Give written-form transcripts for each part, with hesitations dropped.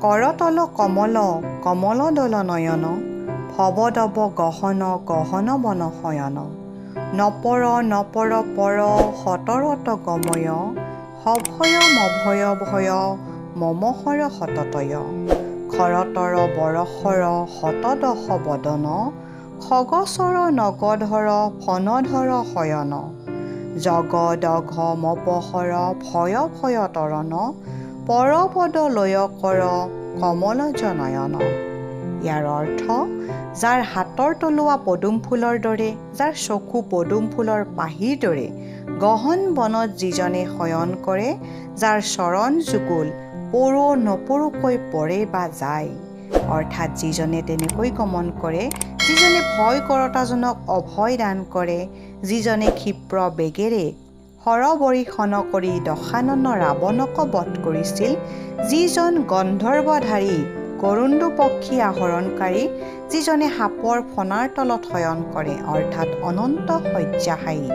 কৰতল কমল কমল দল নয়ন ভৱদৱ গহন গহন বন শয়ন নপৰ নপৰ পৰ সতৰত গময় সভয় মভয় ভয় মমহৰ সততয় খৰতৰ বৰসৰ শতদশ বদন খগচৰ নগধৰ ফনধৰ শয়ন জগদঘ মপহৰ ভয় ভয় তৰণ পৰপদ লয় কৰ কমল জনয়ন। ইয়াৰ অৰ্থ যাৰ হাতৰ তলুৱা পদুম ফুলৰ দৰে, যাৰ চকু পদুম ফুলৰ পাহিৰ দৰে, গহন বনত যিজনে শয়ন কৰে, যাৰ চৰণ যুগল পৰো নপৰোকৈ পৰে বা যায়, অৰ্থাৎ যিজনে তেনেকৈ গমন কৰে, যিজনে ভয় কৰতাজনক অভয় দান কৰে, যিজনে ক্ষিপ্ৰ বেগেৰে সৰবৰীষণ কৰি দশানন ৰাৱণক বধ কৰিছিল, যিজন গন্ধৰ্বধাৰী গৰুণ্ডু পক্ষী আহৰণকাৰী, যিজনে সাপৰ ফণাৰ তলত শয়ন কৰে অৰ্থাৎ অনন্ত শয্যাশায়ী,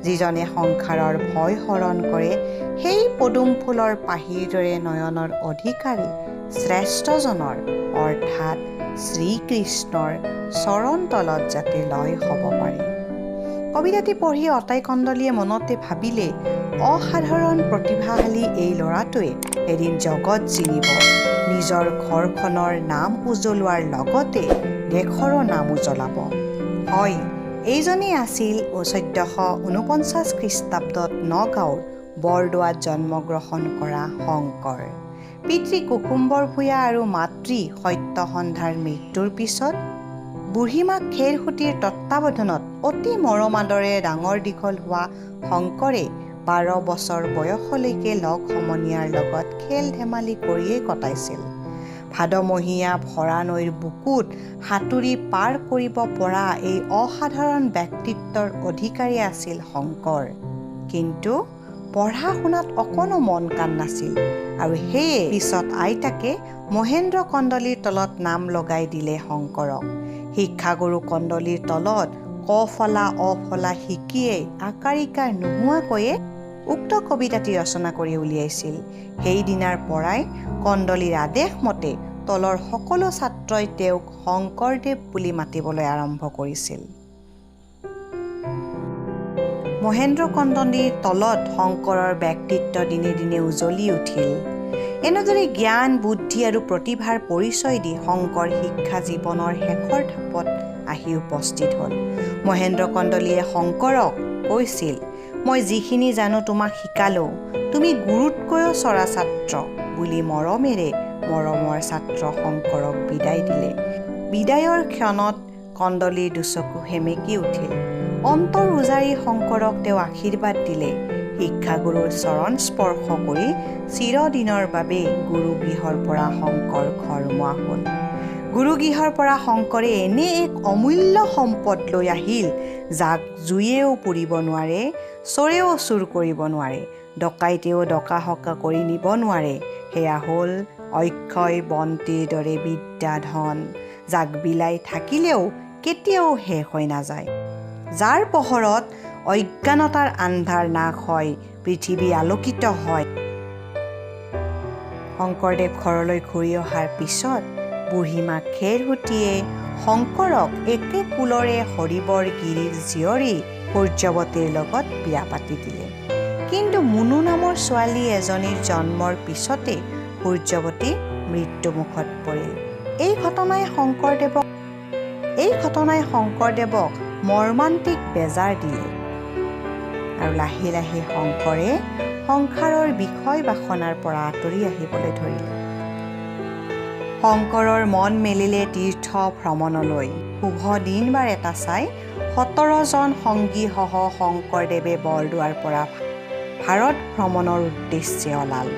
যিজনে সংসাৰৰ ভয় হৰণ কৰে, সেই পদুম ফুলৰ পাহিৰ দৰে নয়নৰ অধিকাৰী শ্ৰেষ্ঠজনৰ অৰ্থাৎ শ্ৰীকৃষ্ণৰ চৰণ তলত যাতে লয় হ'ব পাৰে। কবিতাটি পঢ়ি অতাই কন্দলীয়ে মনতে ভাবিলে, অসাধাৰণ প্ৰতিভাশালী এই ল'ৰাটোৱে এদিন জগত জিনিব, নিজৰ ঘৰখনৰ নাম উজ্বলোৱাৰ লগতে দেশৰো নাম উজ্বলাব। হয়, এইজনেই আছিল 1449 খ্ৰীষ্টাব্দত নগাঁৱৰ বৰদোৱাত জন্মগ্ৰহণ কৰা শংকৰ। পিতৃ কুসুম্বৰ ভূঞা আৰু মাতৃ সত্যসন্ধাৰ মৃত্যুৰ পিছত বুঢ়ীমাক খেৰসুঁতীৰ তত্বাৱধানত অতি মৰম আদৰে ডাঙৰ দীঘল হোৱা শংকৰে 12 বছৰ বয়সলৈকে লগ সমনীয়াৰ লগত খেল ধেমালি কৰিয়েই কটাইছিল। ভাদমহীয়া ভৰা নৈৰ বুকুত সাঁতুৰি পাৰ কৰিব পৰা এই অসাধাৰণ ব্যক্তিত্বৰ অধিকাৰী আছিল শংকৰ। কিন্তু পঢ়া শুনাত অকণো মন কাণ নাছিল আৰু সেয়ে পিছত আইতাকে মহেন্দ্ৰ কন্দলীৰ তলত নাম লগাই দিলে শংকৰক। শিক্ষাগুৰু কন্দলীৰ তলত ক ফলা অ ফলা শিকিয়েই আকাৰিকাৰ নোহোৱাকৈয়ে উক্ত কবিতাটি ৰচনা কৰি উলিয়াইছিল। সেইদিনাৰ পৰাই কন্দলীৰ আদেশ মতে তলৰ সকলো ছাত্ৰই তেওঁক শংকৰদেৱ বুলি মাতিবলৈ আৰম্ভ কৰিছিল। মহেন্দ্ৰ কন্দলীৰ তলত শংকৰৰ ব্যক্তিত্ব দিনে দিনে উজ্বলি উঠিল। এনেদৰে জ্ঞান বুদ্ধি আৰু প্ৰতিভাৰ পৰিচয় দি শংকৰ শিক্ষা জীৱনৰ শেষৰ ধাপত আহি উপস্থিত হ'ল। মহেন্দ্ৰ কন্দলীয়ে শংকৰক কৈছিল, মই যিখিনি জানো তোমাক শিকালোঁ, তুমি গুৰুতকৈও চৰা ছাত্ৰ বুলি মৰমেৰে মৰমৰ ছাত্ৰ শংকৰক বিদায় দিলে। বিদায়ৰ ক্ষণত কন্দলীৰ দুচকু সেমেকি উঠিল। অন্তৰ উজাৰি শংকৰক তেওঁ আশীৰ্বাদ দিলে। শিক্ষাগুৰুৰ চৰণ স্পৰ্শ কৰি চিৰদিনৰ বাবে গুৰুগৃহৰ পৰা শংকৰ ঘৰমুৱা হ'ল। গুৰুগৃহৰ পৰা শংকৰে এনে এক অমূল্য সম্পদ লৈ আহিল, যাক জুয়েও পুৰিব নোৱাৰে, চোৰেও চুৰ কৰিব নোৱাৰে, ডকাইতেও ডকা হকা কৰি নিব নোৱাৰে। সেয়া হ'ল অক্ষয় বন্তিৰ দৰে বিদ্যা ধন, যাক বিলাই থাকিলেও কেতিয়াও শেষ হৈ নাযায়, যাৰ পোহৰত অজ্ঞানতাৰ আন্ধাৰ নাশ হয়, পৃথিৱী আলোকিত হয়। শংকৰদেৱ ঘৰলৈ ঘূৰি অহাৰ পিছত বুঢ়ীমাক খেৰসুঁতীয়ে শংকৰক একে কুলৰে হৰিবৰ গিৰিৰ জীয়ৰী সূৰ্যৱতীৰ লগত বিয়া পাতি দিলে। কিন্তু মুনু নামৰ ছোৱালী এজনীৰ জন্মৰ পিছতে সূৰ্যৱতী মৃত্যুমুখত পৰিল। এই ঘটনাই শংকৰদেৱক মৰ্মান্তিক বেজাৰ দিলে আৰু লাহে লাহে শংকৰে সংসাৰৰ বিষয় বাসনাৰ পৰা আঁতৰি আহিবলৈ ধৰিলে। শংকৰৰ মন মেলিলে তীৰ্থ ভ্ৰমণলৈ। শুভ দিন বাৰ এটা চাই 17জন সংগীসহ শংকৰদেৱে বৰদোৱাৰ পৰা ভাৰত ভ্ৰমণৰ উদ্দেশ্যে ওলাল।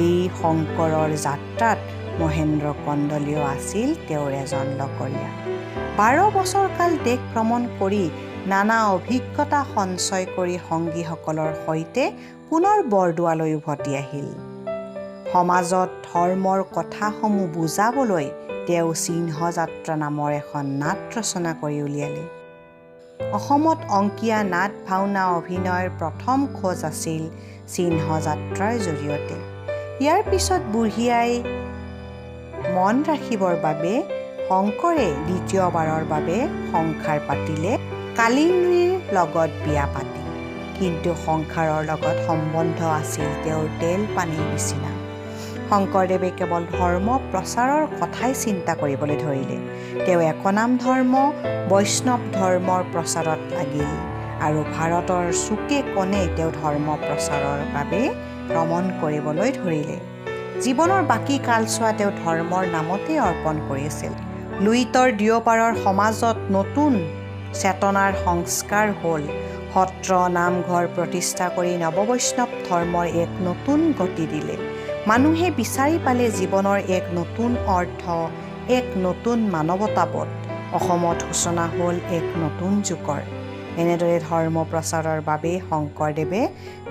এই শংকৰৰ যাত্ৰাত মহেন্দ্ৰ কন্দলীও আছিল তেওঁৰ এজন লগৰীয়া। 12 বছৰ কাল দেশ ভ্ৰমণ কৰি নানা অভিজ্ঞতা সঞ্চয় কৰি সংগীসকলৰ সৈতে পুনৰ বৰদোৱালৈ উভতি আহিল। সমাজত ধৰ্মৰ কথাসমূহ বুজাবলৈ তেওঁ সিংহযাত্ৰা নামৰ এখন নাট ৰচনা কৰি উলিয়ালে। অসমত অংকীয়া নাট ভাওনা অভিনয়ৰ প্ৰথম খোজ আছিল সিংহযাত্ৰাৰ জৰিয়তে। ইয়াৰ পিছত বুঢ়ী আই মন ৰাখিবৰ বাবে শংকৰে দ্বিতীয়বাৰৰ বাবে সংসাৰ পাতিলে কালিন্দীৰ লগত বিয়া পাতি। কিন্তু সংসাৰৰ লগত সম্বন্ধ আছিল তেওঁৰ তেল পানীৰ নিচিনা। শংকৰদেৱে কেৱল ধৰ্ম প্ৰচাৰৰ কথাই চিন্তা কৰিবলৈ ধৰিলে। তেওঁ একনাম ধৰ্ম বৈষ্ণৱ ধৰ্মৰ প্ৰচাৰত লাগিল আৰু ভাৰতৰ চুকে কোণে তেওঁ ধৰ্ম প্ৰচাৰৰ বাবে ভ্ৰমণ কৰিবলৈ ধৰিলে। জীৱনৰ বাকী কালছোৱা তেওঁ ধৰ্মৰ নামতে অৰ্পণ কৰিছিল। লুইতৰ দুয়োপাৰৰ সমাজত নতুন চেতনাৰ সংস্কাৰ হ'ল। সত্ৰ নামঘৰ প্ৰতিষ্ঠা কৰি নৱবৈষ্ণৱ ধৰ্মৰ এক নতুন গতি দিলে। মানুহে বিচাৰি পালে জীৱনৰ এক নতুন অৰ্থ, এক নতুন মানৱতাবোধ। অসমত সূচনা হ'ল এক নতুন যুগৰ। এনেদৰে ধৰ্ম প্ৰচাৰৰ বাবে শংকৰদেৱে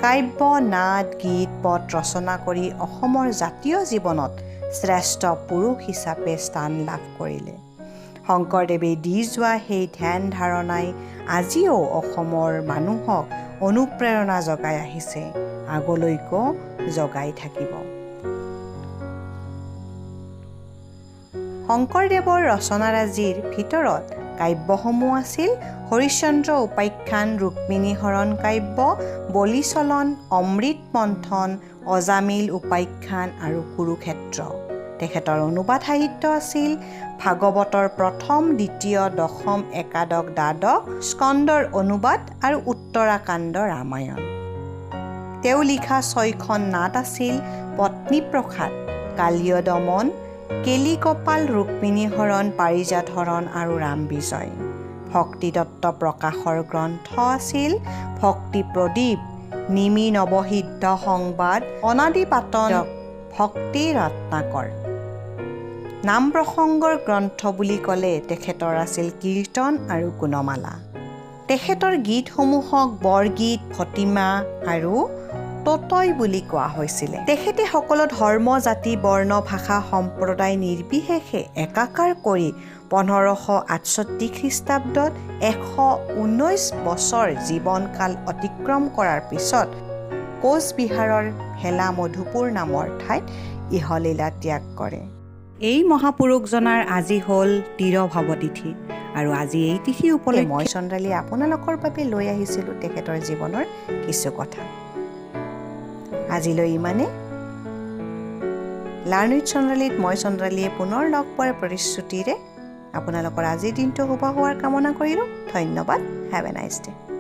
কাব্য নাট গীত পদ ৰচনা কৰি অসমৰ জাতীয় জীৱনত শ্ৰেষ্ঠ পুৰুষ হিচাপে স্থান লাভ কৰিলে। শংকৰদেৱে দি যোৱা সেই ধ্যান ধাৰণাই আজিও অসমৰ মানুহক অনুপ্ৰেৰণা জগাই আহিছে, আগলৈকো জগাই থাকিব। শংকৰদেৱৰ ৰচনাৰাজিৰ ভিতৰত কাব্যসমূহ আছিল হৰিশ্চন্দ্ৰ উপাখ্যান, ৰুক্মিণী হৰণ কাব্য, বলিচলন, অমৃত মন্থন, অজামিল উপাখ্যান আৰু কুৰুক্ষেত্ৰ। তেখেতৰ অনুবাদ সাহিত্য আছিল ভাগৱতৰ প্ৰথম, দ্বিতীয়, দশম, একাদশ, দ্বাদশ স্কন্দৰ অনুবাদ আৰু উত্তৰাকাণ্ড ৰামায়ণ। তেওঁ লিখা 6খন নাট আছিল পত্নীপ্ৰসাদ, কালীয় দমন, কেলিগোপাল, ৰুক্মিণী হৰণ, পাৰিজাত হৰণ আৰু ৰাম বিজয়। ভক্তিতত্ত্ব প্ৰকাশৰ গ্ৰন্থ আছিল ভক্তি প্ৰদীপ, নিমি নৱসিদ্ধ সংবাদ, অনাদিপাতন, ভক্তি ৰত্নাকৰ। নাম প্ৰসংগৰ গ্ৰন্থ বুলি ক'লে তেখেতৰ আছিল কীৰ্তন আৰু গুণমালা। তেখেতৰ গীতসমূহক বৰগীত, ভটিমা আৰু ততৈ বুলি কোৱা হৈছিলে। তেখেতে সকলো ধৰ্ম, জাতি, বৰ্ণ, ভাষা, সম্প্ৰদায় নিৰ্বিশেষে একাকাৰ কৰি 1568 খ্ৰীষ্টাব্দত 119 বছৰ জীৱনকাল অতিক্ৰম কৰাৰ পিছত কোচবিহাৰৰ ভেলা মধুপুৰ নামৰ ঠাইত ইহলীলা ত্যাগ কৰে। এই মহাপুৰুষজনাৰ আজি হ'ল তিৰভাৱ তিথি আৰু আজি এই তিথি উপলক্ষে মই চন্দ্ৰালীয়ে আপোনালোকৰ বাবে লৈ আহিছিলোঁ তেখেতৰ জীৱনৰ কিছু কথা। আজিলৈ ইমানে। লাৰ্ণ উইথ চন্দ্ৰালীত মই চন্দ্ৰালীয়ে পুনৰ লগ পোৱাৰ প্ৰতিশ্ৰুতিৰে আপোনালোকৰ আজিৰ দিনটো শুভ হোৱাৰ কামনা কৰিলোঁ। ধন্যবাদ। Have a nice day.